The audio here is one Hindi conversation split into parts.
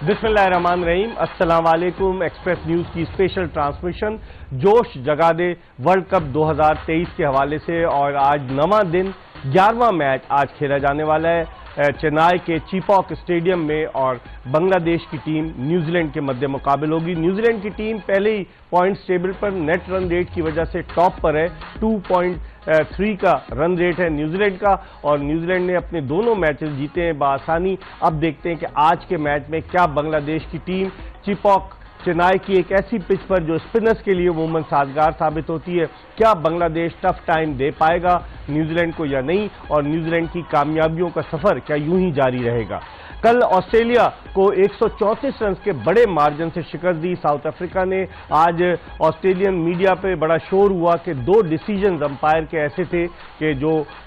बिस्मिल्लाहिर्रहमानिर्रहीम। अस्सलाम वालेकुम। एक्सप्रेस न्यूज की स्पेशल ट्रांसमिशन जोश जगा दे वर्ल्ड कप 2023 के हवाले से, और आज नवा दिन 11वां मैच आज खेला जाने वाला है चेन्नई के चीपॉक स्टेडियम में, और बांग्लादेश की टीम न्यूजीलैंड के मध्य मुकाबल होगी। न्यूजीलैंड की टीम पहले ही पॉइंट्स टेबल पर नेट रन रेट की वजह से टॉप पर है। 2.3 का रन रेट है न्यूजीलैंड का, और न्यूजीलैंड ने अपने दोनों मैचेस जीते हैं बआसानी। अब देखते हैं कि आज के मैच में क्या बांग्लादेश की टीम चीपॉक चेन्नई की एक ऐसी पिच पर जो स्पिनर्स के लिए अमूमन साजगार साबित होती है, क्या बांग्लादेश टफ टाइम दे पाएगा न्यूजीलैंड को या नहीं, और न्यूजीलैंड की कामयाबियों का सफर क्या यूं ही जारी रहेगा। कल ऑस्ट्रेलिया को 134 रन के बड़े मार्जिन से शिकस्त दी साउथ अफ्रीका ने। आज ऑस्ट्रेलियन मीडिया पे बड़ा शोर हुआ कि दो डिसीजन अंपायर के ऐसे थे कि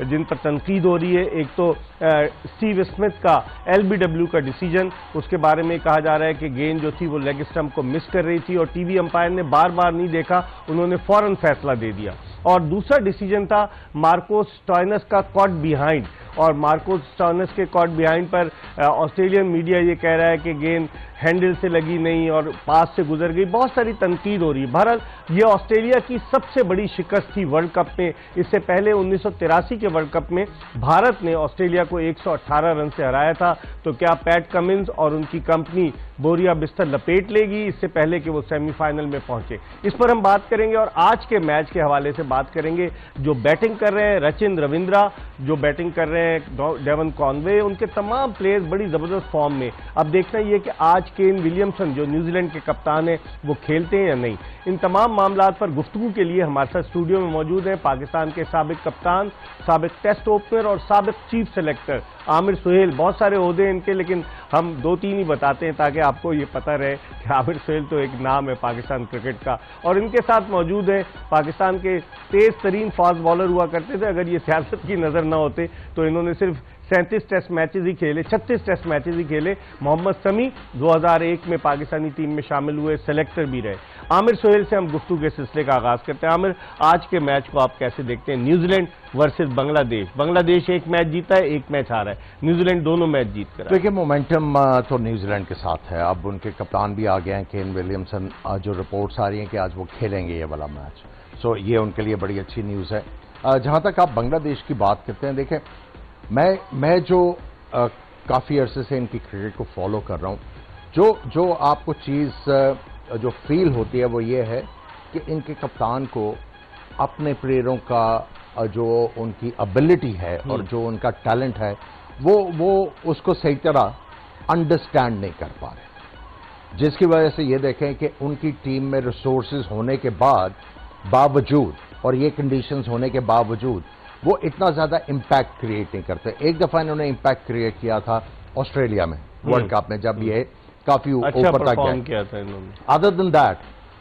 जिन पर तनकीद हो रही है। एक तो स्टीव स्मिथ का LBW का डिसीजन, उसके बारे में कहा जा रहा है कि गेंद जो थी वो लेग स्टंप को मिस कर रही थी और टीवी अंपायर ने बार बार नहीं देखा, उन्होंने फौरन फैसला दे दिया। और दूसरा डिसीजन था मार्कोस स्टोइनिस का कॉट बिहाइंड, और मार्कोस स्टोइनिस के कॉट बिहाइंड पर ऑस्ट्रेलियन मीडिया ये कह रहा है कि गेंद हैंडल से लगी नहीं और पास से गुजर गई। बहुत सारी तनकीद हो रही है। बहरहाल ये ऑस्ट्रेलिया की सबसे बड़ी शिकस्त थी वर्ल्ड कप में। इससे पहले 1983 के वर्ल्ड कप में भारत ने ऑस्ट्रेलिया को 118 रन से हराया था। तो क्या पैट कमिंस और उनकी कंपनी बोरिया बिस्तर लपेट लेगी इससे पहले कि वो सेमीफाइनल में पहुंचे? इस पर हम बात करेंगे, और आज के मैच के हवाले से बात करेंगे। जो बैटिंग कर रहे हैं रचिन रविंद्रा, जो बैटिंग कर रहे हैं डेवन कॉनवे, उनके तमाम प्लेयर्स बड़ी जबरदस्त फॉर्म में। अब देखना यह कि आज केन विलियमसन जो न्यूजीलैंड के कप्तान हैं वो खेलते हैं या नहीं। इन तमाम मामलात पर गुफ्तगू के लिए हमारे साथ स्टूडियो में मौजूद हैं पाकिस्तान के साबिक कप्तान, साबिक टेस्ट ओपनर और साबिक चीफ सेलेक्टर आमिर सुहेल। बहुत सारे ओहदे हैं इनके, लेकिन हम 2-3 ही बताते हैं ताकि आपको ये पता रहे कि आमिर सुहेल तो एक नाम है पाकिस्तान क्रिकेट का। और इनके साथ मौजूद है पाकिस्तान के तेज तरीन फास्ट बॉलर हुआ करते थे। अगर ये सियासत की नजर न होते तो इन्होंने सिर्फ 37 टेस्ट मैचेस ही खेले, 36 टेस्ट मैचेस ही खेले। मोहम्मद समी 2001 में पाकिस्तानी टीम में शामिल हुए, सेलेक्टर भी रहे। आमिर सुहेल से हम गुफ्तगू के सिलसिले का आगाज करते हैं। आमिर, आज के मैच को आप कैसे देखते हैं? New Zealand versus Bangladesh. बांग्लादेश एक मैच जीता है, एक मैच हारा है, न्यूजीलैंड दोनों मैच जीत कर। देखिए, मोमेंटम तो न्यूजीलैंड के साथ है। अब उनके कप्तान भी आ गए हैं केन विलियमसन। जो रिपोर्ट्स आ रही हैं कि आज वो खेलेंगे ये वाला मैच, सो ये उनके लिए बड़ी अच्छी न्यूज़ है। जहां तक आप बांग्लादेश की बात करते हैं, देखें मैं जो काफ़ी अरसे से इनकी क्रिकेट को फॉलो कर रहा हूं, जो आपको चीज़ जो फील होती है वो ये है कि इनके कप्तान को अपने प्लेयरों का जो उनकी एबिलिटी है और जो उनका टैलेंट है वो उसको सही तरह अंडरस्टैंड नहीं कर पा रहे, जिसकी वजह से ये देखें कि उनकी टीम में रिसोर्सेज होने के बावजूद और ये कंडीशंस होने के बावजूद वो इतना ज्यादा इंपैक्ट क्रिएट नहीं करते। एक दफा इन्होंने इंपैक्ट क्रिएट किया था ऑस्ट्रेलिया में वर्ल्ड कप में, जब ये काफी ऊपर तक किया था इन्होंने। अदर देन दैट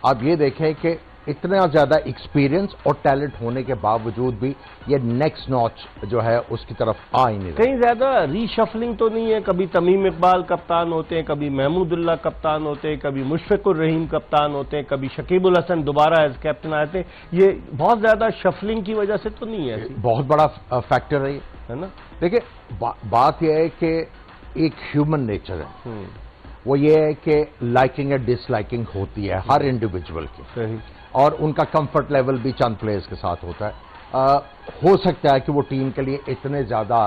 आप ये देखें कि इतना ज्यादा एक्सपीरियंस और टैलेंट होने के बावजूद भी ये नेक्स्ट नॉच जो है उसकी तरफ आ ही नहीं। कहीं ज्यादा रीशफलिंग तो नहीं है? कभी तमीम इकबाल कप्तान होते हैं, कभी महमूदुल्लाह कप्तान होते हैं, कभी मुशफिकुर रहीम कप्तान होते हैं, कभी शकीबुल हसन दोबारा एज कैप्टन आए थे। ये बहुत ज्यादा शफलिंग की वजह से तो नहीं है? बहुत बड़ा फैक्टर है ना। देखिए, बात यह है कि एक ह्यूमन नेचर है, वो ये है कि लाइकिंग या डिसलाइकिंग होती है हर इंडिविजुअल की, और उनका कंफर्ट लेवल भी चंद प्लेयर्स के साथ होता है। हो सकता है कि वो टीम के लिए इतने ज्यादा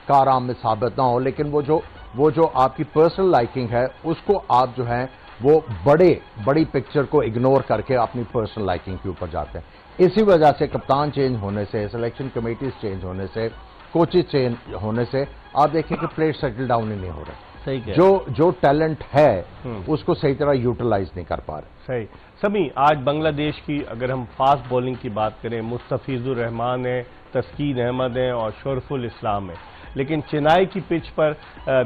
कारआमद साबित ना हो, लेकिन वो जो आपकी पर्सनल लाइकिंग है उसको आप जो है वो बड़ी पिक्चर को इग्नोर करके अपनी पर्सनल लाइकिंग के ऊपर जाते हैं। इसी वजह से कप्तान चेंज होने से, सिलेक्शन कमेटीज चेंज होने से, कोचेज चेंज होने से आप देखें कि प्लेयर सेटल डाउन ही नहीं हो रहे। जो टैलेंट है उसको सही तरह यूटिलाइज नहीं कर पा रहे। सही। सभी आज बांग्लादेश की अगर हम फास्ट बॉलिंग की बात करें, मुस्तफिजुर रहमान है, तस्कीन अहमद है और शरफुल इस्लाम है, लेकिन चेन्नई की पिच पर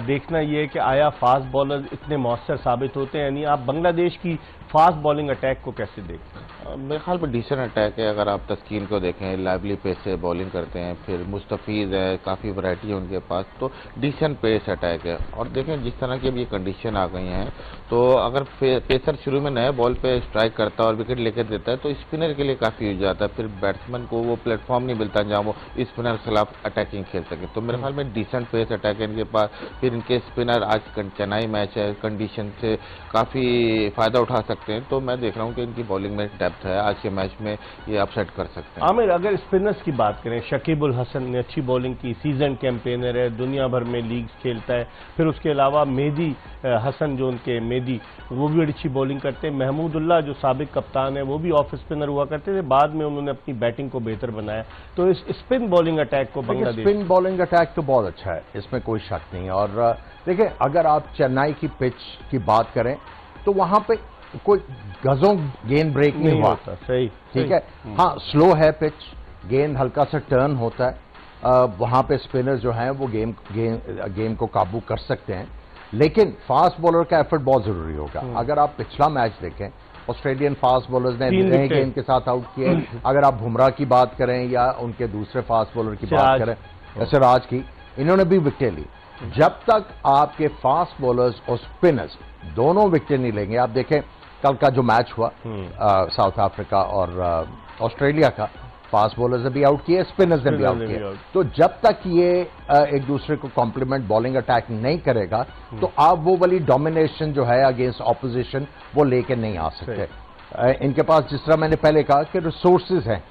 देखना यह है कि आया फास्ट बॉलर इतने मौसर साबित होते हैं? यानी आप बांग्लादेश की फास्ट बॉलिंग अटैक को कैसे देखते हैं? मेरे ख्याल में डिसेंट अटैक है। अगर आप तस्कीन को देखें, लाइवली पेस से बॉलिंग करते हैं, फिर मुस्तफीज़ है, काफ़ी वैरायटी है उनके पास, तो डिसेंट पेस अटैक है। और देखें जिस तरह की अब ये कंडीशन आ गई हैं, तो अगर पेसर शुरू में नए बॉल पे स्ट्राइक करता है और विकेट लेकर देता है तो स्पिनर के लिए काफ़ी हो जाता है, फिर बैट्समैन को वो प्लेटफॉर्म नहीं मिलता जहाँ वो स्पिनर के खिलाफ अटैकिंग खेल सके। तो मेरे ख्याल में डिसेंट पेस अटैक है इनके पास। फिर इनके स्पिनर आज चेन्नई मैच है, कंडीशन से काफ़ी फ़ायदा उठा सकते हैं। तो मैं देख रहा हूँ कि इनकी बॉलिंग में डेप्थ है, आज के मैच में ये अपसेट कर सकते हैं। आमिर, अगर स्पिनर्स की बात करें, शकीब उल हसन ने अच्छी बॉलिंग की, सीजन कैंपेनर है, दुनिया भर में लीग्स खेलता है। फिर उसके अलावा मेहदी हसन जो उनके मेहदी, वो भी बड़ी अच्छी बॉलिंग करते हैं। महमूदुल्लाह जो साबिक कप्तान है, वो भी ऑफ स्पिनर हुआ करते थे, बाद में उन्होंने अपनी बैटिंग को बेहतर बनाया। तो इस स्पिन बॉलिंग अटैक को बांग्लादेश, स्पिन बॉलिंग अटैक तो बहुत अच्छा है, इसमें कोई शक नहीं। और देखिए, अगर आप चेन्नई की पिच की बात करें तो वहां पे कोई गजों गेंद ब्रेक नहीं हुआ। सही, ठीक है। हाँ, स्लो है पिच, गेंद हल्का सा टर्न होता है, वहां पे स्पिनर जो हैं वो गेम को काबू कर सकते हैं। लेकिन फास्ट बॉलर का एफर्ट बहुत जरूरी होगा। अगर आप पिछला मैच देखें, ऑस्ट्रेलियन फास्ट बॉलर्स ने नए गेंद के साथ आउट किए। अगर आप बुमराह की बात करें या उनके दूसरे फास्ट बॉलर की बात करें, सिराज की, इन्होंने भी विकेट ली। जब तक आपके फास्ट बॉलर्स और स्पिनर्स दोनों विकेट नहीं लेंगे, आप देखें कल का जो मैच हुआ साउथ अफ्रीका और ऑस्ट्रेलिया का, फास्ट बॉलर्स ने भी आउट किए, स्पिनर्स ने भी आउट किए। तो जब तक ये एक दूसरे को कॉम्प्लीमेंट बॉलिंग अटैक नहीं करेगा तो आप वो वाली डोमिनेशन जो है अगेंस्ट ऑपोजिशन वो लेके नहीं आ सकते। इनके पास, जिस तरह मैंने पहले कहा कि रिसोर्सेज हैं,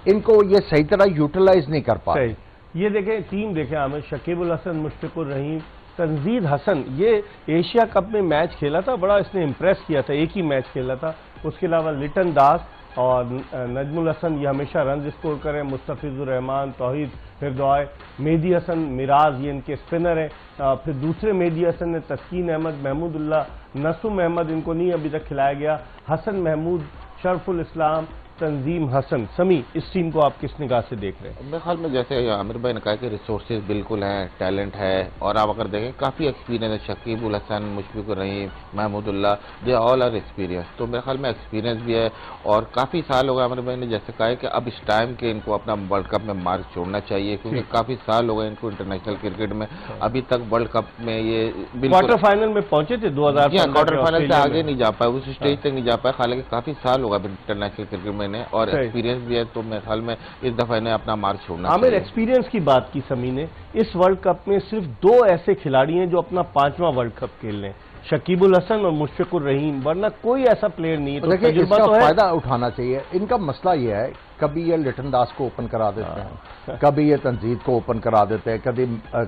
इनको ये सही तरह यूटिलाइज नहीं कर पा रहे। ये देखें, टीम देखें आमिर, शकीब उल हसन, मुश्फिकुर रहीम, तंजीद हसन, ये एशिया कप में मैच खेला था, बड़ा इसने इंप्रेस किया था, एक ही मैच खेला था। उसके अलावा लिटन दास और नजमुल हसन, ये हमेशा रन स्कोर करें। मुस्तफिजुर रहमान, तौहीद फिरदौय, मेहदी हसन, मिराज, ये इनके स्पिनर हैं। फिर दूसरे मेहदी हसन ने तस्कीन अहमद, महमूदुल्लाह, नसूम अहमद, इनको नहीं अभी तक खिलाया गया, हसन महमूद, शरफुल इस्लाम, तंजीम हसन। समी, इस टीम को आप किस निगाह से देख रहे हैं? मेरे ख्याल में जैसे आमिर भाई ने कहा कि रिसोर्सेज बिल्कुल हैं, टैलेंट है, और आप अगर देखें काफ़ी एक्सपीरियंस है। Shakib Al Hasan, Mushfiqur Rahim, Mahmudullah, they all are experience. तो मेरे ख्याल में एक्सपीरियंस भी है और काफ़ी साल हो गए। आमिर भाई ने जैसे कहा है कि अब इस टाइम के इनको अपना वर्ल्ड कप में मार्क छोड़ना चाहिए, क्योंकि काफ़ी साल हो गए इनको इंटरनेशनल क्रिकेट में, अभी तक वर्ल्ड कप में ये क्वार्टर फाइनल में पहुंचे थे 2000, क्वार्टर फाइनल से आगे नहीं जा पाए, उस स्टेज तक नहीं जा पाए। हालांकि काफ़ी साल होगा इंटरनेशनल क्रिकेट में और एक्सपीरियंस भी है। तो मेरे ख्याल में इस दफा इन्हें अपना मार्क छोड़ना चाहिए। आमिर, एक्सपीरियंस की बात की समी ने, इस वर्ल्ड कप में सिर्फ 2 ऐसे खिलाड़ी हैं जो अपना 5वां वर्ल्ड कप खेल रहे हैं, शकीब उल हसन और मुशफिकुर रहीम, वरना कोई ऐसा प्लेयर नहीं है। तो देखिए, इसका फायदा उठाना चाहिए। इनका मसला यह है, कभी ये लिटन दास को ओपन करा देते हैं, कभी ये तंजीद को ओपन करा देते हैं,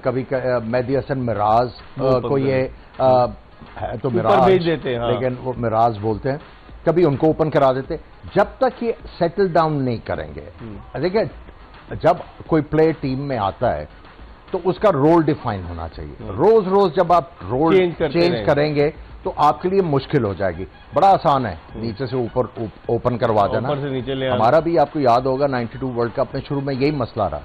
कभी मेहदी हसन, मिराज को ये है तो मिराज भेज देते हैं, लेकिन वो मिराज बोलते हैं, कभी उनको ओपन करा देते। जब तक ये सेटल डाउन नहीं करेंगे, देखिए, जब कोई प्लेयर टीम में आता है तो उसका रोल डिफाइन होना चाहिए। रोज रोज जब आप रोल चेंज करेंगे तो आपके लिए मुश्किल हो जाएगी। बड़ा आसान है नीचे से ऊपर ओपन करवा देना, ऊपर से नीचे ले। हमारा भी आपको याद होगा 92 वर्ल्ड कप में शुरू में यही मसला रहा,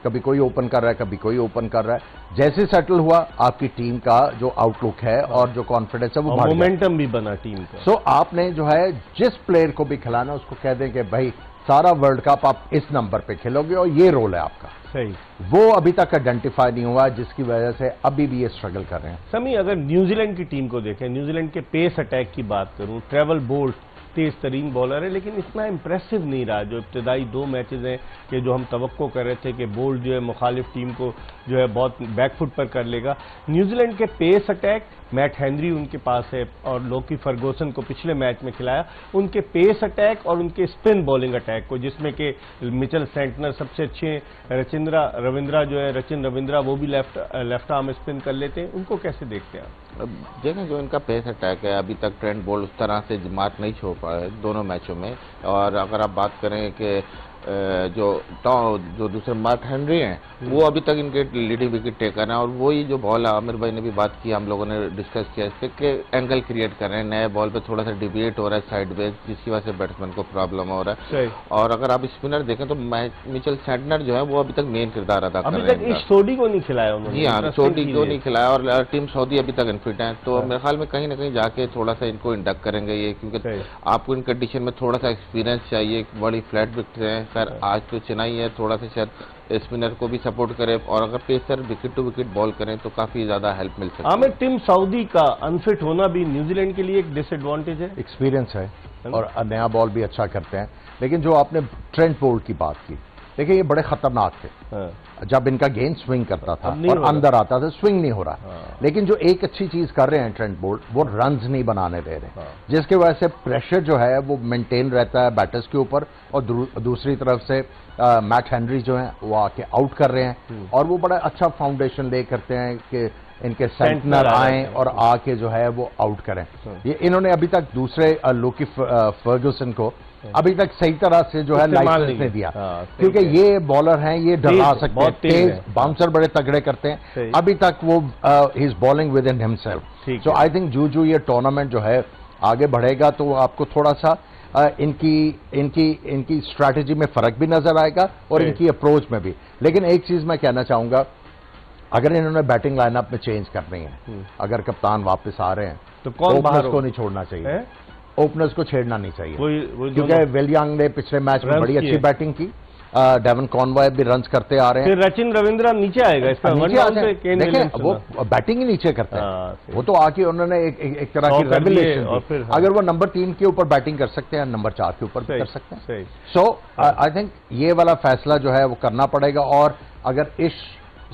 कभी कोई ओपन कर रहा है, कभी कोई ओपन कर रहा है। जैसे सेटल हुआ, आपकी टीम का जो आउटलुक है और जो कॉन्फिडेंस है वो बढ़ गया, मोमेंटम भी बना टीम का। सो आपने जो है जिस प्लेयर को भी खिलाना उसको कह दें कि भाई सारा वर्ल्ड कप आप इस नंबर पे खेलोगे और ये रोल है आपका। सही, वो अभी तक आइडेंटिफाई नहीं हुआ, जिसकी वजह से अभी भी ये स्ट्रगल कर रहे हैं। समी, अगर न्यूजीलैंड की टीम को देखें, न्यूजीलैंड के पेस अटैक की बात करूं, ट्रेवल बोल्ट तेज तरीन बॉलर है, लेकिन इतना इंप्रेसिव नहीं रहा। जो इब्तदाई 2 मैचेज हैं कि जो हम तवक्को कर रहे थे कि बोल्ट जो है मुखालिफ टीम को जो है बहुत बैकफुट पर कर लेगा। न्यूजीलैंड के पेस अटैक, मैट हेनरी उनके पास है और लोकी फर्गूसन को पिछले मैच में खिलाया, उनके पेस अटैक और उनके स्पिन बॉलिंग अटैक को, जिसमें कि मिचेल सेंटनर सबसे अच्छे, रचिन रविंद्रा वो भी लेफ्ट आर्म स्पिन कर लेते हैं, उनको कैसे देखते हैं आप? देखें, जो इनका पेस अटैक है, अभी तक ट्रेंट बोल्ट उस तरह से मार्क नहीं छोड़ पाए दोनों मैचों में। और अगर आप बात करें कि जो दूसरे मार्क हेनरी हैं वो अभी तक इनके लीडिंग विकेट टेकर हैं, और वही जो बॉल है, आमिर भाई ने भी बात की, हम लोगों ने डिस्कस किया इससे कि एंगल क्रिएट कर रहे हैं, नए बॉल पे थोड़ा सा डिविएट हो रहा है साइडवेज, जिसकी वजह से बैट्समैन को प्रॉब्लम हो रहा है। और अगर आप स्पिनर देखें तो मिचेल सैंटनर जो है वो अभी तक मेन किरदार अदा कर रहे हैं। सोडी को नहीं खिलाया उन्होंने। जी हाँ, सोडी को नहीं खिलाया, और टीम सऊदी अभी तक अनफिट है, तो मेरे ख्याल में कहीं ना कहीं जाके थोड़ा सा इनको इंडक्ट करेंगे ये, क्योंकि आपको इन कंडीशन में थोड़ा सा एक्सपीरियंस चाहिए। बड़ी फ्लैट विकेट है सर, आज तो चेन्नई है, थोड़ा सा शायद स्पिनर को भी सपोर्ट करे, और अगर pacer wicket to wicket ball करें तो काफी ज्यादा हेल्प मिल सकती है। हमें टीम सऊदी का अनफिट होना भी न्यूजीलैंड के लिए एक डिसएडवांटेज है। एक्सपीरियंस है और नया बॉल भी अच्छा करते हैं, लेकिन जो आपने ट्रेंट बोल्ट की बात की, देखिए ये बड़े खतरनाक थे। जब इनका गेंद स्विंग करता था और अंदर आता था, स्विंग नहीं हो रहा। लेकिन जो एक अच्छी चीज कर रहे हैं ट्रेंट बोल्ट, वो रन्स नहीं बनाने दे रहे, जिसकी वजह से प्रेशर जो है वो मेंटेन रहता है बैटर्स के ऊपर, और दूसरी तरफ से मैट हेनरी जो है वो आके आउट कर रहे हैं, और वो बड़ा अच्छा फाउंडेशन ले करते हैं कि इनके सेंटनर आए और आके जो है वो आउट करें। ये इन्होंने अभी तक दूसरे लूकी फर्गुसन को अभी तक सही तरह से जो है लाइसेंस नहीं दिया, क्योंकि ये बॉलर हैं, ये डरा सकते हैं, तेज बाउंसर बड़े तगड़े करते हैं। अभी तक वो he is bowling with in himself. So I think जो ये टूर्नामेंट जो है आगे बढ़ेगा तो आपको थोड़ा सा इनकी स्ट्रैटेजी में फर्क भी नजर आएगा और इनकी अप्रोच में भी। लेकिन एक चीज मैं कहना चाहूंगा, अगर इन्होंने बैटिंग लाइनअप में चेंज करनी है, अगर कप्तान वापस आ रहे हैं तो कौन बाहर को नहीं छोड़ना चाहिए, ओपनर्स को छेड़ना नहीं चाहिए, क्योंकि विल यंग ने पिछले मैच में बड़ी अच्छी बैटिंग की, डेवन कॉनवॉय भी रन्स करते आ रहे हैं। फिर रचिन रविंद्रा नीचे आएगा, इसका देखें वो बैटिंग ही नीचे करते हैं, वो तो आके उन्होंने एक तरह की रेवलेशन दी। अगर वो नंबर 3 के ऊपर बैटिंग कर सकते हैं, नंबर 4 के ऊपर भी कर सकते हैं। सो आई थिंक ये वाला फैसला जो है वो करना पड़ेगा, और अगर इस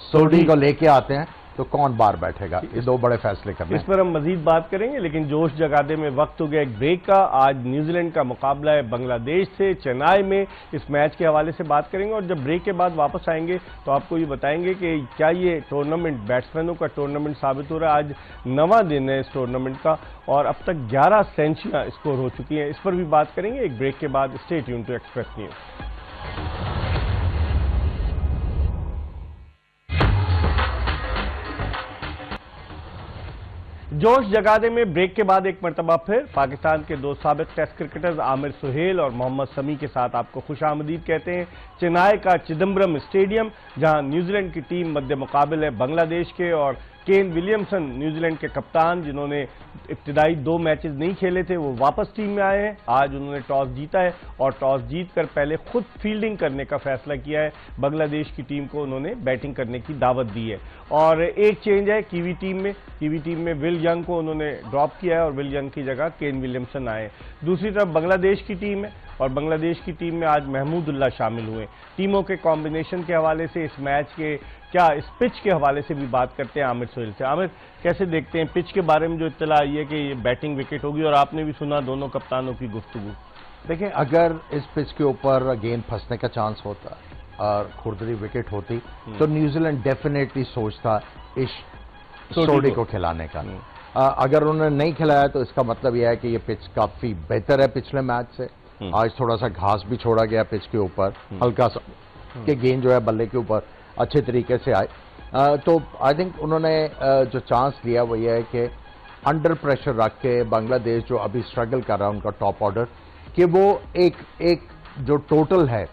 सोडी को लेके आते हैं तो कौन बाहर बैठेगा, ये दो बड़े फैसले करने। इस पर हम मजीद बात करेंगे, लेकिन जोश जगाने में वक्त हो गया एक ब्रेक का। आज न्यूजीलैंड का मुकाबला है बांग्लादेश से चेन्नई में, इस मैच के हवाले से बात करेंगे, और जब ब्रेक के बाद वापस आएंगे तो आपको ये बताएंगे कि क्या ये टूर्नामेंट बैट्समैनों का टूर्नामेंट साबित हो रहा है। आज 9वां दिन है इस टूर्नामेंट का, और अब तक 11 सेंचुरियां स्कोर हो चुकी हैं। इस पर भी बात करेंगे एक ब्रेक के बाद। Stay tune to Express News. जोश जगाने में ब्रेक के बाद एक मरतबा फिर पाकिस्तान के दो साबिक टेस्ट क्रिकेटर्स आमिर सुहेल और मोहम्मद शमी के साथ आपको खुशामदीद कहते हैं। चेन्नई का चिदम्बरम स्टेडियम, जहां न्यूजीलैंड की टीम मध्य मुकाबले है बांग्लादेश के, और केन विलियमसन न्यूजीलैंड के कप्तान, जिन्होंने इब्तिदाई 2 मैचेस नहीं खेले थे, वो वापस टीम में आए हैं। आज उन्होंने टॉस जीता है और टॉस जीतकर पहले खुद फील्डिंग करने का फैसला किया है। बांग्लादेश की टीम को उन्होंने बैटिंग करने की दावत दी है। और एक चेंज है कीवी टीम में विल यंग को उन्होंने ड्रॉप किया है और विल यंग की जगह केन विलियमसन आए। दूसरी तरफ बांग्लादेश की टीम है, और बांग्लादेश की टीम में आज महमूदुल्लाह शामिल हुए। टीमों के कॉम्बिनेशन के हवाले से, इस मैच के क्या इस पिच के हवाले से भी बात करते हैं आमिर सुहेल से। आमिर, कैसे देखते हैं पिच के बारे में जो इत्तला आई है कि ये बैटिंग विकेट होगी, और आपने भी सुना दोनों कप्तानों की गुफ्तगू। देखिए, अगर इस पिच के ऊपर गेंद फंसने का चांस होता और खुरदरी विकेट होती तो न्यूजीलैंड डेफिनेटली सोचता इस सोडी को खिलाने का। अगर उन्होंने नहीं खिलाया तो इसका मतलब यह है कि ये पिच काफी बेहतर है पिछले मैच से। आज थोड़ा सा घास भी छोड़ा गया पिच के ऊपर, हल्का सा, कि गेंद जो है बल्ले के ऊपर अच्छे तरीके से आए। तो आई थिंक उन्होंने जो चांस लिया वो ये है कि अंडर प्रेशर रख के बांग्लादेश जो अभी स्ट्रगल कर रहा है उनका टॉप ऑर्डर, कि वो एक जो टोटल है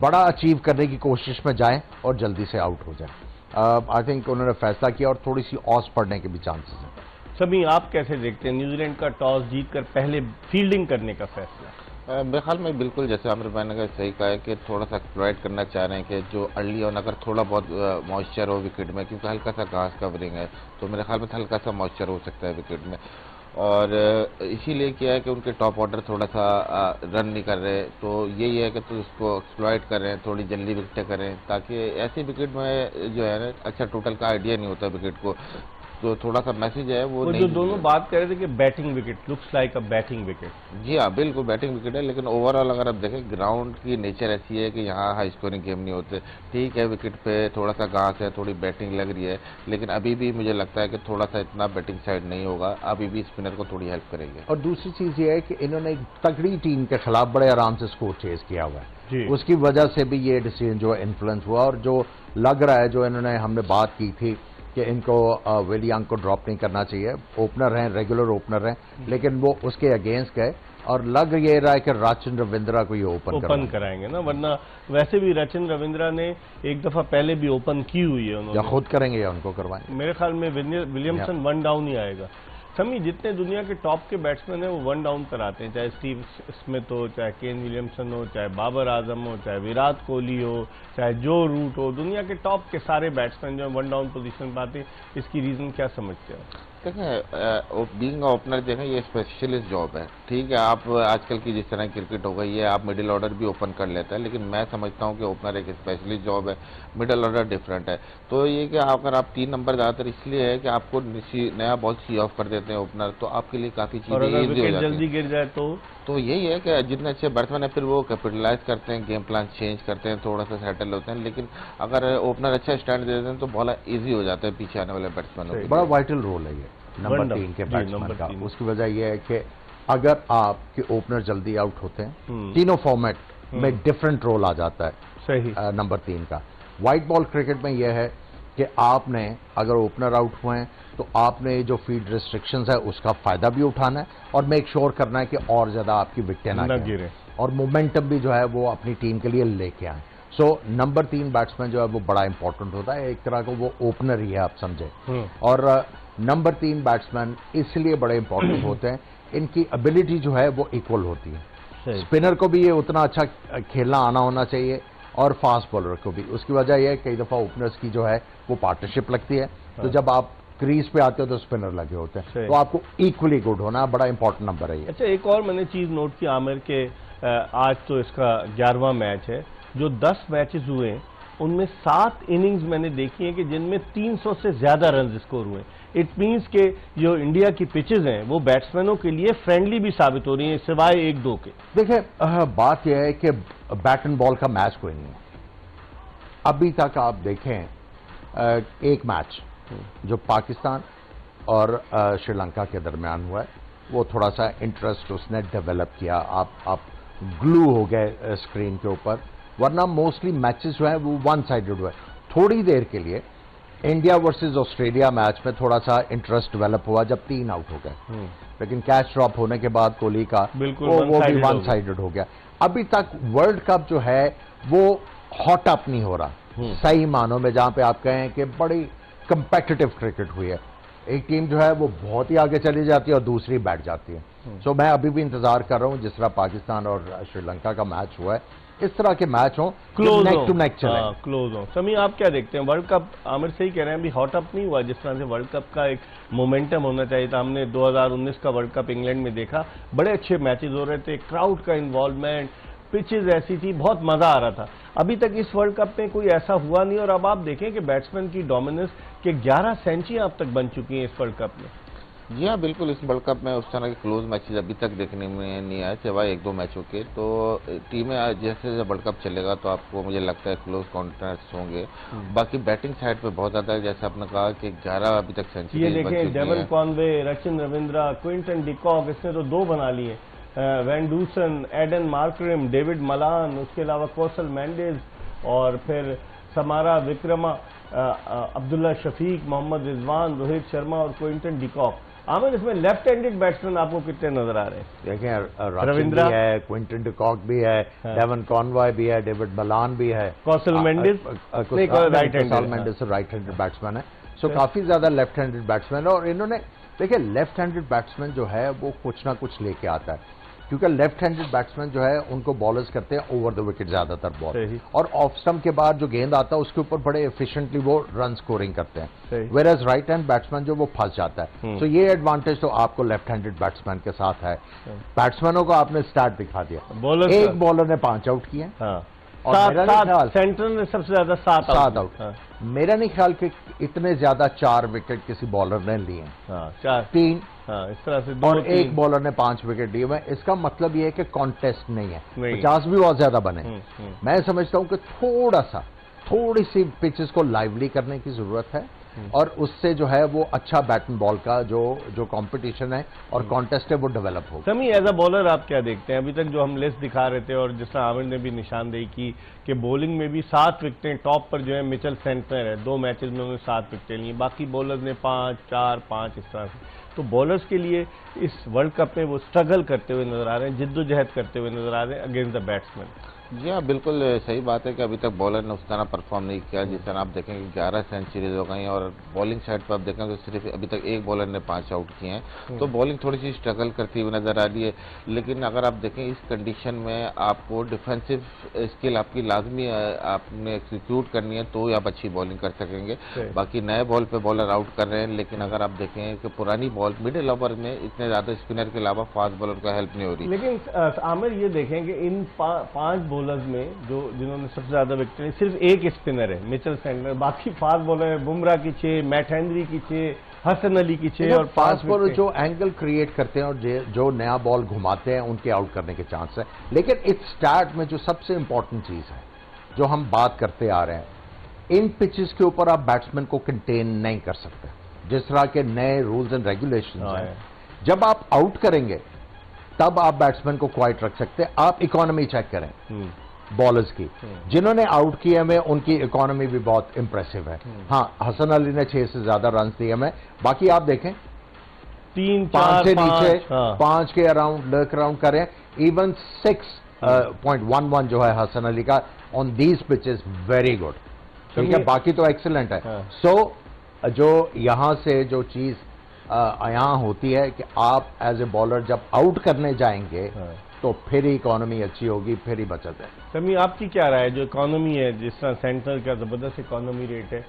बड़ा अचीव करने की कोशिश में जाएं और जल्दी से आउट हो जाए। आई थिंक उन्होंने फैसला किया, और थोड़ी सी ऑस पड़ने के भी चांसेस हैं। सभी, आप कैसे देखते हैं न्यूजीलैंड का टॉस जीतकर पहले फील्डिंग करने का फैसला? मेरे ख्याल में बिल्कुल जैसे आमिर भाई ने सही कहा है कि थोड़ा सा एक्सप्लॉइट करना चाह रहे हैं कि जो अर्ली ऑन अगर थोड़ा बहुत मॉइस्चर हो विकेट में, क्योंकि हल्का सा घास कवरिंग है, तो मेरे ख्याल में हल्का सा मॉइस्चर हो सकता है विकेट में, और इसीलिए क्या है कि उनके टॉप ऑर्डर थोड़ा सा रन नहीं कर रहे, तो यही है कि तो इसको एक्सप्लॉइट करें, थोड़ी जल्दी विकेटें करें, ताकि ऐसे विकेट में जो है ना अच्छा टोटल का आइडिया नहीं होता विकेट को। तो थोड़ा सा मैसेज है वो नहीं, जो दोनों बात कर रहे थे कि batting wicket looks like a batting wicket. जी हाँ, बिल्कुल बैटिंग विकेट है, लेकिन ओवरऑल अगर आप देखें ग्राउंड की नेचर ऐसी है कि यहाँ हाई स्कोरिंग गेम नहीं होते। ठीक है, विकेट पे थोड़ा सा घास है, थोड़ी बैटिंग लग रही है, लेकिन अभी भी मुझे लगता है कि थोड़ा सा इतना बैटिंग साइड नहीं होगा, अभी भी स्पिनर को थोड़ी हेल्प करेंगे। और दूसरी चीज ये है कि इन्होंने एक तगड़ी टीम के खिलाफ बड़े आराम से स्कोर चेज किया हुआ है। जी। उसकी वजह से भी ये डिसीजन जो है इन्फ्लुएंस हुआ। और जो लग रहा है, जो इन्होंने हमने बात की थी कि इनको विलियंग को ड्रॉप नहीं करना चाहिए, ओपनर हैं, रेगुलर ओपनर हैं, लेकिन वो उसके अगेंस्ट गए और लग ये रहा है कि राचिन रविंद्रा को ये ओपन कराएंगे ना, वरना वैसे भी राचिन रविंद्रा ने एक दफा पहले भी ओपन की हुई है उन्होंने। या खुद करेंगे या उनको करवाएंगे। मेरे ख्याल में विलियमसन 1 डाउन ही आएगा। समी, जितने दुनिया के टॉप के बैट्समैन हैं वो 1 डाउन पर आते हैं, चाहे स्टीव स्मिथ हो, चाहे केन विलियमसन हो, चाहे बाबर आजम हो, चाहे विराट कोहली हो, चाहे जो रूट हो, दुनिया के टॉप के सारे बैट्समैन जो 1 डाउन पोजीशन पर आते हैं। इसकी रीजन क्या समझते हैं? देखें, बीइंग ओपनर देखें ये स्पेशलिस्ट जॉब है। ठीक है, आप आजकल की जिस तरह क्रिकेट हो गई है, आप मिडिल ऑर्डर भी ओपन कर लेते हैं, लेकिन मैं समझता हूं कि ओपनर एक स्पेशलिस्ट जॉब है, मिडिल ऑर्डर डिफरेंट है। तो ये कि अगर आप 3 नंबर ज़्यादातर इसलिए है कि आपको नया बॉल सी ऑफ कर देते हैं ओपनर, तो आपके लिए काफ़ी चीज़ें ईजी हो जाती जल्दी गिर जाए तो यही है कि जितने अच्छे बैट्समैन है फिर वो कैपिटलाइज करते हैं, गेम प्लान चेंज करते हैं, थोड़ा सा सेटल होते हैं। लेकिन अगर ओपनर अच्छा स्टैंड दे देते हैं तो बहुत ईजी हो जाता है पीछे आने वाले बैट्समैनों को। बड़ा वाइटल रोल है ये नंबर 3 के बैट्समैन का। उसकी वजह यह है कि अगर आपके ओपनर जल्दी आउट होते हैं, तीनों फॉर्मेट में डिफरेंट रोल आ जाता है सही नंबर 3 का। व्हाइट बॉल क्रिकेट में यह है कि आपने अगर ओपनर आउट हुए हैं तो आपने जो फील्ड रिस्ट्रिक्शंस है उसका फायदा भी उठाना है और मेक श्योर करना है कि और ज्यादा आपकी विकेटें ना गिरे और मोमेंटम भी जो है वो अपनी टीम के लिए लेके आए। सो नंबर 3 बैट्समैन जो है वो बड़ा इंपॉर्टेंट होता है, एक तरह का वो ओपनर ही है, आप समझे। और नंबर 3 बैट्समैन इसलिए बड़े इंपॉर्टेंट होते हैं, इनकी एबिलिटी जो है वो इक्वल होती है। स्पिनर को भी ये उतना अच्छा खेलना आना होना चाहिए और फास्ट बॉलर को भी। उसकी वजह यह है कई दफा ओपनर्स की जो है वो पार्टनरशिप लगती है, तो जब आप क्रीज पे आते हो तो स्पिनर लगे होते हैं, तो आपको इक्वली गुड होना बड़ा इंपॉर्टेंट नंबर है ये। अच्छा, एक और मैंने चीज नोट की आमिर के, आज तो इसका 11वां मैच है, जो 10 मैचेस हुए हैं उनमें 7 इनिंग्स मैंने देखी है कि जिनमें 300 से ज्यादा रन स्कोर हुए। इट मीन्स के जो इंडिया की पिचेस हैं वो बैट्समैनों के लिए फ्रेंडली भी साबित हो रही हैं, सिवाय 1-2 के। देखिए, बात यह है कि बैट एंड बॉल का मैच कोई नहीं है अभी तक। आप देखें, एक मैच जो पाकिस्तान और श्रीलंका के दरमियान हुआ है, वो थोड़ा सा इंटरेस्ट उसने डेवलप किया। आप ग्लू हो गए स्क्रीन के ऊपर, वरना मोस्टली मैचेस जो है वो वन साइडेड हुआ है। थोड़ी देर के लिए इंडिया वर्सेस ऑस्ट्रेलिया मैच में थोड़ा सा इंटरेस्ट डेवलप हुआ जब 3 आउट हो गए, लेकिन कैच ड्रॉप होने के बाद कोहली का वो भी वन साइडेड हो गया। अभी तक वर्ल्ड कप जो है वो हॉट अप नहीं हो रहा सही मानों में, जहां पे आप कहें कि बड़ी कंपेटिटिव क्रिकेट हुई है। एक टीम जो है वो बहुत ही आगे चली जाती है और दूसरी बैठ जाती है। सो मैं अभी भी इंतजार कर रहा हूं जिस तरह पाकिस्तान और श्रीलंका का मैच हुआ है, इस तरह के मैच हो, नेक टू नेक चले, क्लोज हो। समी, आप क्या देखते हैं? वर्ल्ड कप, आमिर सही कह रहे हैं, अभी हॉट अप नहीं हुआ जिस तरह से वर्ल्ड कप का एक मोमेंटम होना चाहिए था। हमने 2019 का वर्ल्ड कप इंग्लैंड में देखा, बड़े अच्छे मैचेस हो रहे थे, क्राउड का इन्वॉल्वमेंट, पिचेज ऐसी थी, बहुत मजा आ रहा था। अभी तक इस वर्ल्ड कप में कोई ऐसा हुआ नहीं। और अब आप देखें कि बैट्समैन की डोमिनेंस के 11 सेंचुरियां अब तक बन चुकी हैं इस वर्ल्ड कप में। जी हाँ, बिल्कुल। इस वर्ल्ड कप में उस तरह के क्लोज मैचेस अभी तक देखने में नहीं आए, सिवाय 1-2 मैचों के। तो टीमें जैसे जैसे वर्ल्ड कप चलेगा तो आपको मुझे लगता है क्लोज कॉन्टेस्ट होंगे। बाकी बैटिंग साइड पे बहुत ज्यादा, जैसे आपने कहा कि 11 अभी तक सेंचुरी। ये देखें, Devon Conway, Rachin Ravindra, Quinton de Kock, इसने तो 2 बना लिए। Van Dussen, Aiden Markram, David Malan, उसके अलावा कौशल मेंडिस और फिर समारा विक्रमा, अब्दुल्ला शफीक, मोहम्मद रिजवान, रोहित शर्मा और क्विंटन डिकॉक। आमिर, इसमें लेफ्ट हैंडेड बैट्समैन आपको कितने नजर आ रहे हैं? देखें, रविंद्रा है, क्विंटन डिकॉक भी है, डेवन कॉनवॉय भी है, डेविड मलान भी है, कौशल मेंडिस राइट हैंडेड बैट्समैन है। सो काफी ज्यादा लेफ्ट हैंडेड बैट्समैन है। और इन्होंने देखिए, लेफ्ट हैंडेड बैट्समैन जो है वो कुछ ना कुछ लेके आता है, क्योंकि लेफ्ट हैंडेड बैट्समैन जो है उनको बॉलर्स करते हैं ओवर द विकेट ज्यादातर बॉल, और ऑफ स्टंप के बाद जो गेंद आता है उसके ऊपर बड़े एफिशिएंटली वो रन स्कोरिंग करते हैं, whereas right hand batsman जो वो फंस जाता है। तो ये एडवांटेज तो आपको लेफ्ट हैंडेड बैट्समैन के साथ है। बैट्समैनों को आपने स्टार्ट दिखा दिया, एक बॉलर ने 5 आउट किए और सेंटर ने सबसे ज्यादा 7 आउट। मेरा नहीं ख्याल कि इतने ज्यादा 4 विकेट किसी बॉलर ने लिए, 3 इस तरह से, और एक बॉलर ने 5 विकेट लिए हुए। इसका मतलब यह है कि कॉन्टेस्ट नहीं है, 50 भी बहुत ज्यादा बने। मैं समझता हूं कि थोड़ी सी पिचेस को लाइवली करने की जरूरत है। और उससे जो है वो अच्छा बैट एंड बॉल का जो कंपटीशन है और कॉन्टेस्ट है वो डेवलप होगा। समी, एज अ बॉलर आप क्या देखते हैं? अभी तक जो हम लिस्ट दिखा रहे थे और जिस तरह आमिर ने भी निशानदेही की कि बॉलिंग में भी 7 विकेटें टॉप पर जो है मिचेल सेंटनर है, 2 मैचेस में उन्होंने 7 विकेटें ली, बाकी बॉलर्स ने 5, 4, 5 इस तरह से। तो बॉलर्स के लिए इस वर्ल्ड कप में वो स्ट्रगल करते हुए नजर आ रहे हैं, जिद्दोजहद करते हुए नजर आ रहे हैं अगेंस्ट द बैट्समैन। जी हाँ, बिल्कुल सही बात है कि अभी तक बॉलर ने उस तरह परफॉर्म नहीं किया जिस तरह आप देखेंगे 11 सेंचुरीज हो गई और बॉलिंग साइड पर आप देखें तो सिर्फ अभी तक एक बॉलर ने 5 आउट किए हैं। तो बॉलिंग थोड़ी सी स्ट्रगल करती हुई नजर आ रही है, लेकिन अगर आप देखें इस कंडीशन में आपको डिफेंसिव स्किल आपकी लाजमी आपने एक्सिक्यूट करनी है तो ही आप अच्छी बॉलिंग कर सकेंगे। बाकी नए बॉल पे बॉलर आउट कर रहे हैं, लेकिन अगर आप देखें कि पुरानी बॉल मिडिल ओवर में इतने ज्यादा स्पिनर के अलावा फास्ट बॉलर का हेल्प नहीं हो रही। लेकिन आमिर ये देखें कि इन 5 बॉलर्स में जिन्होंने सबसे ज्यादा विकेट, सिर्फ एक स्पिनर है मिचेल सेंटनर, बाकी फास्ट बॉलर है बुमराह की 6, मैट हेनरी की 6, हसन अली की 6 और फास्ट बॉलर जो एंगल क्रिएट करते हैं और जो नया बॉल घुमाते हैं उनके आउट करने के चांस है। लेकिन इस स्टार्ट में जो सबसे इंपॉर्टेंट चीज है जो हम बात करते आ रहे हैं, इन पिचेस के ऊपर आप बैट्समैन को कंटेन नहीं कर सकते। जिस तरह के नए रूल्स एंड रेगुलेशंस हैं, जब आप आउट करेंगे तब आप बैट्समैन को क्वाइट रख सकते हैं। आप इकोनॉमी चेक करें बॉलर्स की, जिन्होंने आउट किए में उनकी इकोनॉमी भी बहुत इंप्रेसिव है। हाँ, हसन अली ने 6 से ज्यादा रन दिए में, बाकी आप देखें 3, 5 से नीचे 5 के अराउंड लर्क अराउंड करें। इवन 6.11 जो है हसन अली का on these pitches very good, ठीक है, बाकी तो एक्सीलेंट है। सो जो यहां से जो चीज यहां होती है कि आप एज ए बॉलर जब आउट करने जाएंगे तो फिर इकोनॉमी अच्छी होगी, फिर ही बचत है। समी, आपकी क्या राय है? जो इकोनॉमी है, जिस तरह सेंटर का जबरदस्त इकोनॉमी रेट है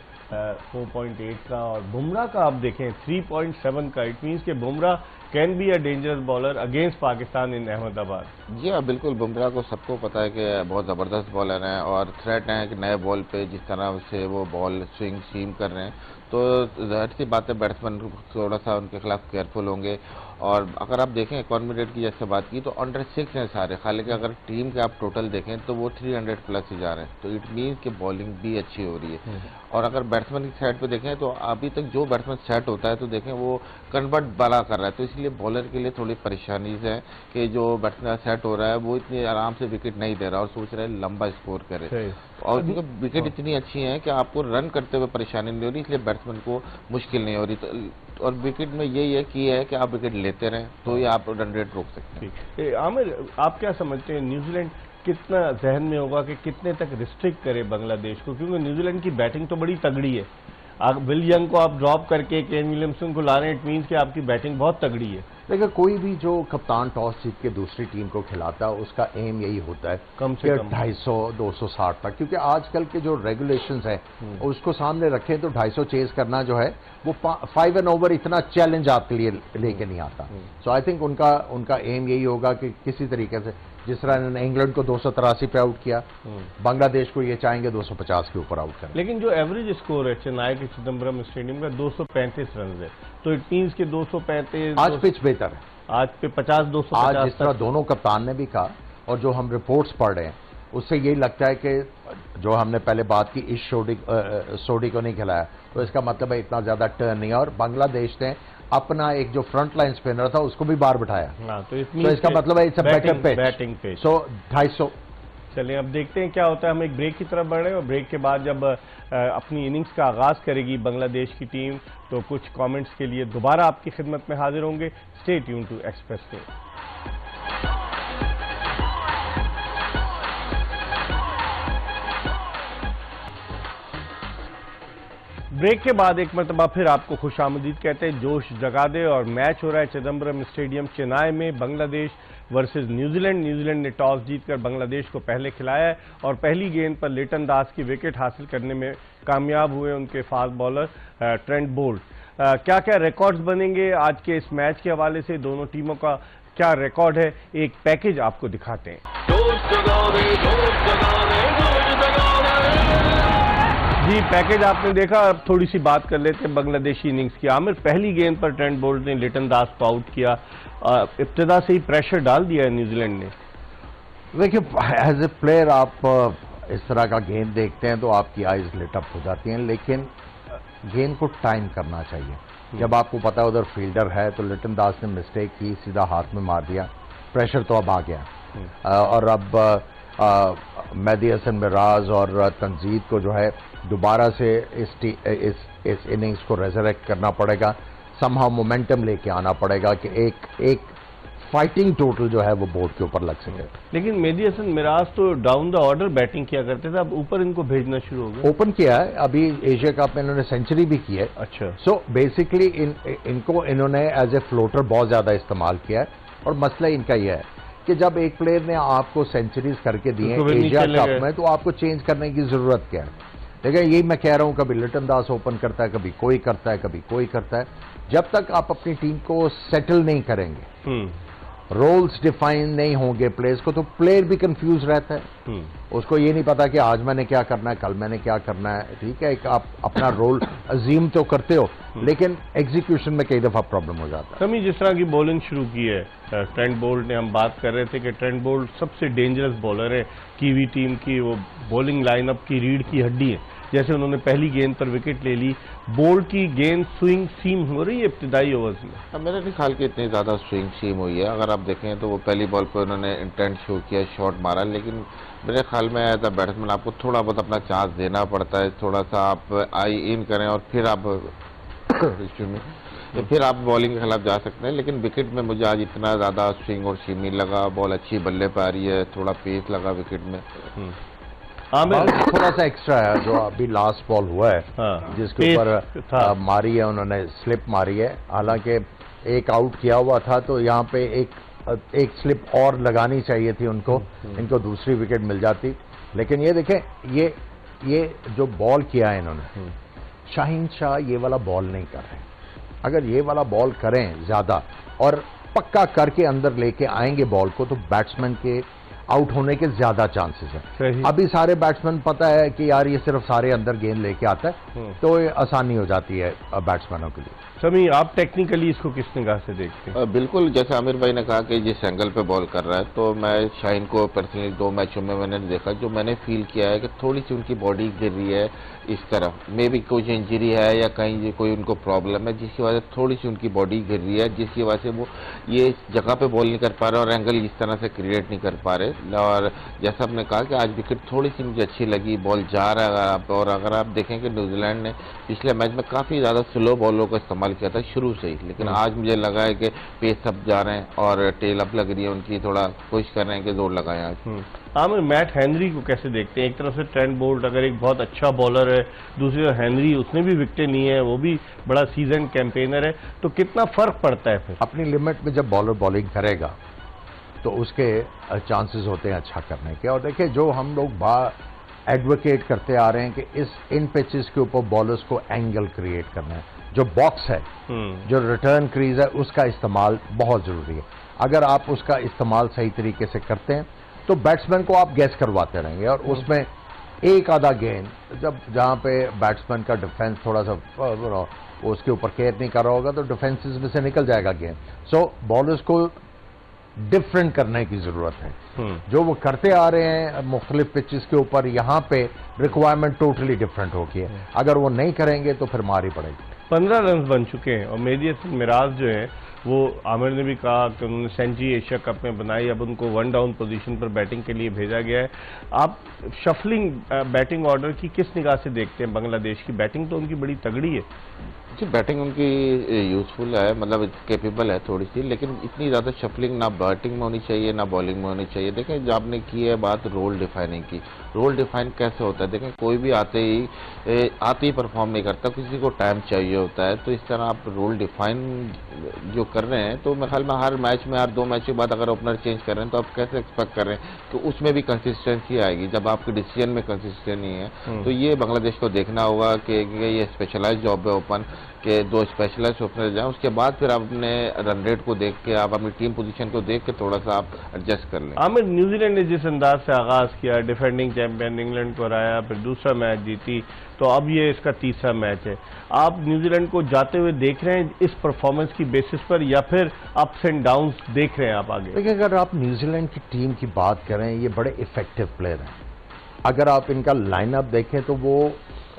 4.8 का और बुमराह का आप देखें 3.7 का, इट मीन्स कि Bumrah can be a dangerous bowler against Pakistan in Ahmedabad. जी हाँ, बिल्कुल बुमराह को सबको पता है कि बहुत ज़बरदस्त बॉलर हैं और थ्रेट हैं कि नए बॉल पे जिस तरह से वो बॉल स्विंग सीम कर रहे हैं, तो जाहिर सी बात है बैट्समैन थोड़ा सा उनके खिलाफ केयरफुल होंगे। और अगर आप देखें इकॉनमी रेट की जैसे बात की तो अंडर 6 हैं सारे, हालांकि अगर टीम के आप टोटल देखें तो वो 300 प्लस ही जा रहे हैं, तो इट मीन्स कि बॉलिंग भी अच्छी हो रही है। और अगर बैट्समैन की साइड पे देखें तो अभी तक जो बैट्समैन सेट होता है तो देखें वो कन्वर्ट बड़ा कर रहा है, तो इसलिए बॉलर के लिए थोड़ी परेशानी है कि जो बैट्समैन सेट हो रहा है वो इतनी आराम से विकेट नहीं दे रहा और सोच रहे लंबा स्कोर करे। और विकेट इतनी अच्छी है कि आपको रन करते हुए परेशानी नहीं हो रही, इसलिए बैट्समैन को मुश्किल नहीं हो रही। तो और विकेट में यही है कि आप विकेट लेते रहें तो ही आप रन रेट रोक सकते हैं। आमिर, आप क्या समझते हैं न्यूजीलैंड कितना जहन में होगा कि कितने तक रिस्ट्रिक्ट करे बांग्लादेश को? क्योंकि न्यूजीलैंड की बैटिंग तो बड़ी तगड़ी है, विल यंग को आप ड्रॉप करके केन विलियमसन को ला रहे हैं, इट मीन्स कि आपकी बैटिंग बहुत तगड़ी है। देखिए, कोई भी जो कप्तान टॉस जीत के दूसरी टीम को खिलाता है उसका एम यही होता है कम से कम 250-260 तक, क्योंकि आजकल के जो रेगुलेशंस हैं उसको सामने रखें तो 250 चेज करना जो है वो 5 एंड ओवर इतना चैलेंज आपके लिए लेके नहीं आता। सो आई थिंक उनका एम यही होगा कि किसी तरीके से, जिस तरह इन्होंने इंग्लैंड को 283 पे आउट किया, बांग्लादेश को ये चाहेंगे 250 के ऊपर आउट करें। लेकिन जो एवरेज स्कोर है चेन्नई के चिदम्बरम स्टेडियम का 235 रन है, तो इट मीन्स के 235। आज पिच बेहतर है, आज पे 50-250। आज जिस तरह दोनों कप्तान ने भी कहा और जो हम रिपोर्ट्स पढ़ रहे हैं उससे यही लगता है कि जो हमने पहले बात की इस सोडी को नहीं खिलाया तो इसका मतलब है इतना ज्यादा टर्न नहीं है। और बांग्लादेश ने अपना एक जो फ्रंट लाइन स्पिनर था उसको भी बाहर बिठाया, तो इसका मतलब है it's a better batting pitch. So 250। चलिए अब देखते हैं क्या होता है। हम एक ब्रेक की तरफ बढ़ रहे हैं और ब्रेक के बाद जब अपनी इनिंग्स का आगाज करेगी बांग्लादेश की टीम तो कुछ कमेंट्स के लिए दोबारा आपकी खिदमत में हाजिर होंगे। Stay tune to Express News. Break के बाद एक मरतबा फिर आपको खुशामदीद कहते हैं। जोश जगा दे और मैच हो रहा है चिदम्बरम स्टेडियम चेन्नई में, बांग्लादेश वर्सेस न्यूजीलैंड। न्यूजीलैंड ने टॉस जीतकर बांग्लादेश को पहले खिलाया है और पहली गेंद पर लिटन दास की विकेट हासिल करने में कामयाब हुए उनके फास्ट बॉलर ट्रेंट बोल्ट। क्या क्या रिकॉर्ड्स बनेंगे आज के इस मैच के हवाले से, दोनों टीमों का क्या रिकॉर्ड है, एक पैकेज आपको दिखाते हैं। जी, पैकेज आपने देखा। अब थोड़ी सी बात कर लेते हैं बांग्लादेशी इनिंग्स की। आमिर, पहली गेंद पर ट्रेंट बोल्ट ने लिटन दास को आउट किया, इब्तिदा से ही प्रेशर डाल दिया है न्यूजीलैंड ने। देखिए, एज ए प्लेयर आप इस तरह का गेंद देखते हैं तो आपकी आईज लिट अप हो जाती हैं, लेकिन गेंद को टाइम करना चाहिए। जब आपको पता है उधर फील्डर है तो लिटन दास ने मिस्टेक की, सीधा हाथ में मार दिया, प्रेशर तो अब आ गया। और अब मेहदी हसन मिराज और तंजीद को जो है दोबारा से इस इनिंग्स को रेजरेक्ट करना पड़ेगा, समहाउ मोमेंटम लेके आना पड़ेगा कि एक फाइटिंग टोटल जो है वो बोर्ड के ऊपर लग सके। लेकिन मेहदी हसन मिराज तो डाउन द ऑर्डर बैटिंग किया करते थे, अब ऊपर इनको भेजना शुरू हो गया। ओपन किया है, अभी एशिया कप में इन्होंने सेंचुरी भी की है। अच्छा। सो बेसिकली इनको इन्होंने एज ए फ्लोटर बहुत ज्यादा इस्तेमाल किया है। और मसला इनका यह है कि जब एक प्लेयर ने आपको सेंचुरीज करके दी है एशिया कप में, तो आपको चेंज करने की जरूरत क्या है? लेकिन यही मैं कह रहा हूं, कभी लिटन दास ओपन करता है, कभी कोई करता है, कभी कोई करता है। जब तक आप अपनी टीम को सेटल नहीं करेंगे, रोल्स डिफाइन नहीं होंगे प्लेयर्स को, तो प्लेयर भी कंफ्यूज रहता है। उसको ये नहीं पता कि आज मैंने क्या करना है, कल मैंने क्या करना है। ठीक है, एक आप अपना रोल अजीम तो करते हो, लेकिन एग्जीक्यूशन में कई दफा प्रॉब्लम हो जाता है। समी, जिस तरह की बॉलिंग शुरू की है ट्रेंट बोल्ट ने, हम बात कर रहे थे कि ट्रेंट बोल्ट सबसे डेंजरस बॉलर है कीवी टीम की, वो बॉलिंग लाइनअप की रीढ़ की हड्डी है। जैसे उन्होंने पहली गेंद पर विकेट ले ली, बोल्ट की गेंद स्विंग सीम हो रही है इब्तिदाई ओवर्स में। मेरे नहीं ख्याल कि इतनी ज़्यादा स्विंग सीम हुई है। अगर आप देखें तो वो पहली बॉल पर उन्होंने इंटेंट शो किया, शॉट मारा, लेकिन मेरे ख्याल में एज अ बैट्समैन आपको थोड़ा बहुत अपना चांस देना पड़ता है। थोड़ा सा आप आई इन करें और फिर आप फिर आप बॉलिंग के खिलाफ जा सकते हैं। लेकिन विकेट में मुझे आज इतना ज़्यादा स्विंग और सीमी लगा, बॉल अच्छी बल्ले पे आ रही है, थोड़ा पेस लगा विकेट में। थोड़ा सा एक्स्ट्रा है जो अभी लास्ट बॉल हुआ है, जिसके ऊपर मारी है उन्होंने, स्लिप मारी है। हालांकि एक आउट किया हुआ था, तो यहाँ पे एक स्लिप और लगानी चाहिए थी उनको, इनको दूसरी विकेट मिल जाती। लेकिन ये देखें, ये जो बॉल किया है इन्होंने, शाहीन शाह ये वाला बॉल नहीं कर रहे। अगर ये वाला बॉल करें ज्यादा और पक्का करके अंदर लेके आएंगे बॉल को, तो बैट्समैन के आउट होने के ज्यादा चांसेस हैं। अभी सारे बैट्समैन पता है कि यार ये सिर्फ सारे अंदर गेंद लेके आता है, तो ये आसानी हो जाती है बैट्समैनों के लिए। समी, आप टेक्निकली इसको किस निगाह से देखते हैं? बिल्कुल, जैसे आमिर भाई ने कहा कि जिस एंगल पे बॉल कर रहा है, तो मैं शाहीन को पर्सनली 2 मैचों में मैंने देखा, जो मैंने फील किया है कि थोड़ी सी उनकी बॉडी गिर रही है इस तरफ। मे बी कुछ इंजरी है या कहीं कोई उनको प्रॉब्लम है, जिसकी वजह से थोड़ी सी उनकी बॉडी गिर रही है, जिसकी वजह से वो ये जगह पे बॉल नहीं कर पा रहे और एंगल इस तरह से क्रिएट नहीं कर पा रहे। और जैसा आपने कहा कि आज विकेट थोड़ी सी मुझे अच्छी लगी, बॉल जा रहा है। और अगर आप देखें कि न्यूजीलैंड ने पिछले मैच में काफ़ी ज़्यादा स्लो बॉलों का इस्तेमाल किया था शुरू से ही, लेकिन आज मुझे लगा है कि पेस अप जा रहे हैं और टेल अप लग रही है उनकी, थोड़ा कोशिश कर रहे हैं कि जोर लगाएं आज। आमिर, मैट हेनरी को कैसे देखते हैं? एक तरफ से ट्रेंट बोल्ट अगर एक बहुत अच्छा बॉलर है, दूसरी तरफ हेनरी, उसने भी विकेटें ली है, वो भी बड़ा सीजन कैंपेनर है, तो कितना फर्क पड़ता है फिर? अपनी लिमिट में जब बॉलर बॉलिंग करेगा तो उसके चांसेस होते हैं अच्छा करने के। और देखिए, जो हम लोग एडवोकेट करते आ रहे हैं कि इन पिचेस के ऊपर बॉलर्स को एंगल क्रिएट करना है, जो बॉक्स है, जो रिटर्न क्रीज है, उसका इस्तेमाल बहुत जरूरी है। अगर आप उसका इस्तेमाल सही तरीके से करते हैं तो बैट्समैन को आप गैस करवाते रहेंगे, और उसमें एक आधा गेंद जहां पे बैट्समैन का डिफेंस थोड़ा सा उसके ऊपर केयर नहीं कर रहा होगा, तो डिफेंसेस में से निकल जाएगा गेंद। सो बॉलर्स को डिफरेंट करने की जरूरत है। जो वो करते आ रहे हैं मुख्तलिफ पिचेस के ऊपर, यहाँ पे रिक्वायरमेंट टोटली डिफरेंट होगी है। अगर वो नहीं करेंगे तो फिर मार ही पड़ेगी। 15 रन बन चुके हैं और मेहदी हसन मिराज जो है, वो आमिर ने भी कहा कि उन्होंने सेंचुरी एशिया कप में बनाई, अब उनको 1 डाउन पोजीशन पर बैटिंग के लिए भेजा गया है। आप शफलिंग बैटिंग ऑर्डर की किस निगाह से देखते हैं? बांग्लादेश की बैटिंग तो उनकी बड़ी तगड़ी है जी, बैटिंग उनकी यूजफुल है, मतलब कैपेबल है थोड़ी सी, लेकिन इतनी ज़्यादा शफलिंग ना बैटिंग में होनी चाहिए ना बॉलिंग में होनी चाहिए। देखें, जो आपने की है बात रोल डिफाइनिंग की, रोल डिफाइन कैसे होता है? देखें, कोई भी आते ही परफॉर्म नहीं करता, किसी को टाइम चाहिए होता है। तो इस तरह आप रोल डिफाइन जो कर रहे हैं, तो मेरे ख्याल में हर मैच में, हर 2 मैच के बाद अगर ओपनर चेंज कर रहे हैं, तो आप कैसे एक्सपेक्ट कर रहे हैं कि उसमें भी कंसिस्टेंसी आएगी? जब आपके डिसीजन में कंसिस्टेंसी नहीं है, तो ये बांग्लादेश को देखना होगा कि ये स्पेशलाइज जॉब है ओपन के 2 स्पेशलाइज ओपनर जाएं, उसके बाद फिर आप अपने रन रेट को देख के, आप अपनी टीम पोजीशन को देख के थोड़ा सा आप एडजस्ट कर लें। आमिर, न्यूजीलैंड ने जिस अंदाज से आगाज किया, डिफेंडिंग चैंपियन इंग्लैंड को हराया, फिर दूसरा मैच जीती, तो अब ये इसका तीसरा मैच है। आप न्यूजीलैंड को जाते हुए देख रहे हैं इस परफॉर्मेंस की बेसिस पर, या फिर अप्स एंड डाउन्स देख रहे हैं आप आगे? देखिए, अगर आप न्यूजीलैंड की टीम की बात करें, ये बड़े इफेक्टिव प्लेयर हैं। अगर आप इनका लाइनअप देखें तो वो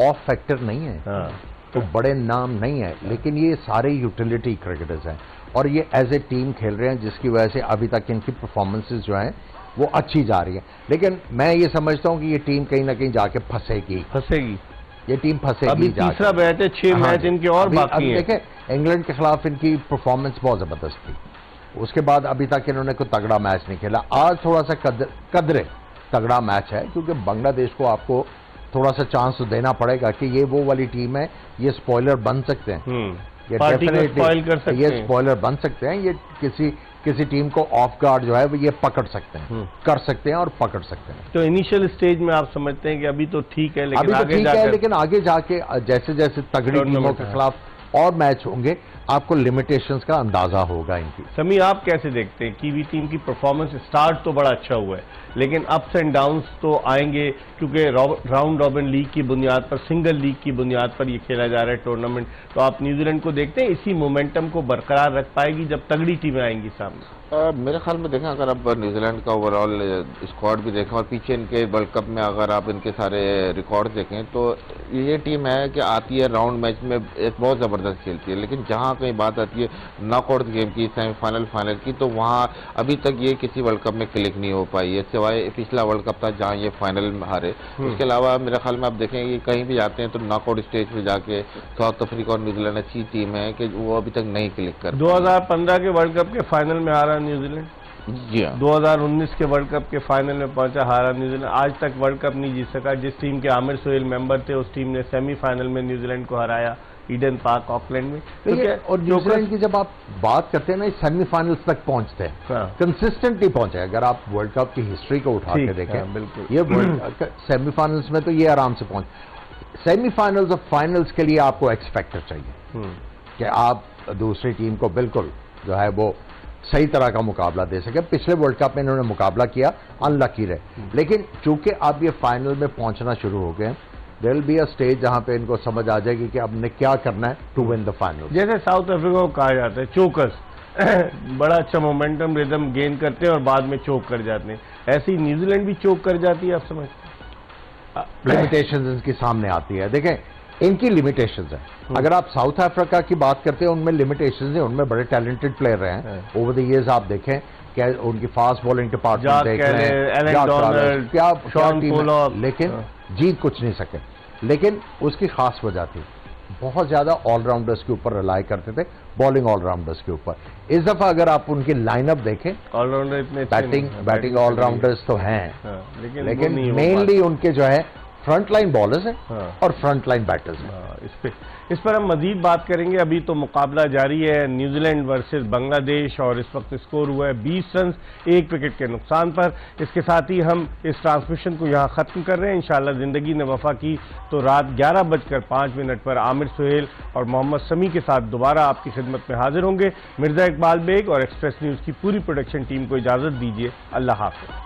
ऑफ फैक्टर नहीं है। तो बड़े नाम नहीं है, लेकिन ये सारे यूटिलिटी क्रिकेटर्स हैं और ये एज ए टीम खेल रहे हैं, जिसकी वजह से अभी तक इनकी परफॉर्मेंसेस जो हैं वो अच्छी जा रही है। लेकिन मैं ये समझता हूं कि ये टीम कहीं ना कहीं जाके फंसेगी, ये टीम फंसेगी। अभी तीसरा मैच है, 6 मैच इनके और बाकी हैं। देखें इंग्लैंड के खिलाफ इनकी परफॉर्मेंस बहुत जबरदस्त थी, उसके बाद अभी तक इन्होंने कोई तगड़ा मैच नहीं खेला। आज थोड़ा सा कदरे तगड़ा मैच है, क्योंकि बांग्लादेश को आपको थोड़ा सा चांस तो देना पड़ेगा कि ये वो वाली टीम है, ये स्पॉइलर बन सकते हैं, ये डेफिनेटली ये स्पॉइलर बन सकते हैं, ये किसी टीम को ऑफ गार्ड जो है वो ये पकड़ सकते हैं, कर सकते हैं और पकड़ सकते हैं। तो इनिशियल स्टेज में आप समझते हैं कि अभी तो ठीक है, लेकिन अभी तो ठीक है, लेकिन आगे जाके जैसे जैसे तगड़ी टीमों के खिलाफ और मैच होंगे, आपको लिमिटेशंस का अंदाजा होगा इनकी। समी, आप कैसे देखते हैं? कीवी टीम की परफॉर्मेंस स्टार्ट तो बड़ा अच्छा हुआ है, लेकिन अप्स एंड डाउन्स तो आएंगे, क्योंकि राउंड रॉबिन लीग की बुनियाद पर, सिंगल लीग की बुनियाद पर ये खेला जा रहा है टूर्नामेंट। तो आप न्यूजीलैंड को देखते हैं इसी मोमेंटम को बरकरार रख पाएगी जब तगड़ी टीमें आएंगी सामने? मेरे ख्याल में देखें, अगर आप न्यूजीलैंड का ओवरऑल स्क्वाड भी देखें और पीछे इनके वर्ल्ड कप में अगर आप इनके सारे रिकॉर्ड देखें, तो ये टीम है कि आती है राउंड मैच में एक बहुत ज़बरदस्त खेलती है, लेकिन जहां कहीं बात आती है नॉकआउट गेम की, सेमीफाइनल फाइनल की, तो वहां अभी तक ये किसी वर्ल्ड कप में क्लिक नहीं हो पाई है, सिवाय पिछला वर्ल्ड कप था जहां ये फाइनल में हारे। उसके अलावा मेरे ख्याल में आप देखें कि कहीं भी जाते हैं तो नॉकआउट स्टेज पे जाके साउथ अफ्रीका और न्यूजीलैंड अच्छी टीम है कि वो अभी तक नहीं क्लिक कर। 2015 के वर्ल्ड कप के फाइनल में हारा न्यूजीलैंड, जी हाँ, 2019 के वर्ल्ड कप के फाइनल में पहुंचा, हारा न्यूजीलैंड। आज तक वर्ल्ड कप नहीं जीत सका। जिस टीम के आमिर सोहेल मेंबर थे, उस टीम ने सेमीफाइनल में न्यूजीलैंड को हराया ईडन पार्क ऑकलैंड में। तो और न्यूजीलैंड की जब आप बात करते हैं ना, सेमीफाइनल्स तक पहुंचते हैं, कंसिस्टेंटली पहुंचे। अगर आप वर्ल्ड कप की हिस्ट्री को उठा के देखें, बिल्कुल ये सेमीफाइनल्स में तो ये आराम से पहुंच। सेमीफाइनल्स और फाइनल्स के लिए आपको एक्स फैक्टर चाहिए कि आप दूसरी टीम को बिल्कुल जो है वो सही तरह का मुकाबला दे सके। पिछले वर्ल्ड कप में इन्होंने मुकाबला किया, अनलकी रहे, लेकिन चूंकि अब ये फाइनल में पहुंचना शुरू हो गए, there will be a stage जहां पे इनको समझ आ जाएगी कि अब ने क्या करना है टू विन द फाइनल। जैसे साउथ अफ्रीका को कहा जाता है चोकर्स, बड़ा अच्छा मोमेंटम रिदम गेन करते हैं और बाद में चोक कर जाते हैं, ऐसे ही न्यूजीलैंड भी चोक कर जाती है। आप समझते हैं लिमिटेशंस इनके सामने आती है। देखें इनकी लिमिटेशंस है। अगर आप साउथ अफ्रीका की बात करते हैं, उनमें लिमिटेशंस है, उनमें बड़े टैलेंटेड प्लेयर हैं ओवर द इयर्स। आप देखें क्या उनकी फास्ट बॉलिंग डिपार्टमेंट देख रहे हैं, क्या टीम है, लेकिन जीत कुछ नहीं सके। लेकिन उसकी खास वजह थी, बहुत ज्यादा ऑलराउंडर्स के ऊपर रिलाई करते थे, बॉलिंग ऑलराउंडर्स के ऊपर। इस दफा अगर आप उनकी लाइनअप देखें, ऑलराउंडर इतने बैटिंग ऑलराउंडर्स तो हैं, लेकिन मेनली उनके जो है फ्रंट लाइन बॉलर्स हैं और फ्रंट लाइन बैटर्स हैं। इस पर हम मजीद बात करेंगे। अभी तो मुकाबला जारी है न्यूजीलैंड वर्सेस बांग्लादेश, और इस वक्त स्कोर हुआ है 20 रन 1 विकेट के नुकसान पर। इसके साथ ही हम इस ट्रांसमिशन को यहाँ ख़त्म कर रहे हैं। इंशाअल्लाह ज़िंदगी ने वफा की तो रात 11:05 पर आमिर सोहेल और मोहम्मद समी के साथ दोबारा आपकी खिदमत में हाजिर होंगे। मिर्ज़ा इकबाल बेग और एक्सप्रेस न्यूज़ की पूरी प्रोडक्शन टीम को इजाज़त दीजिए। अल्लाह हाफ़िज़।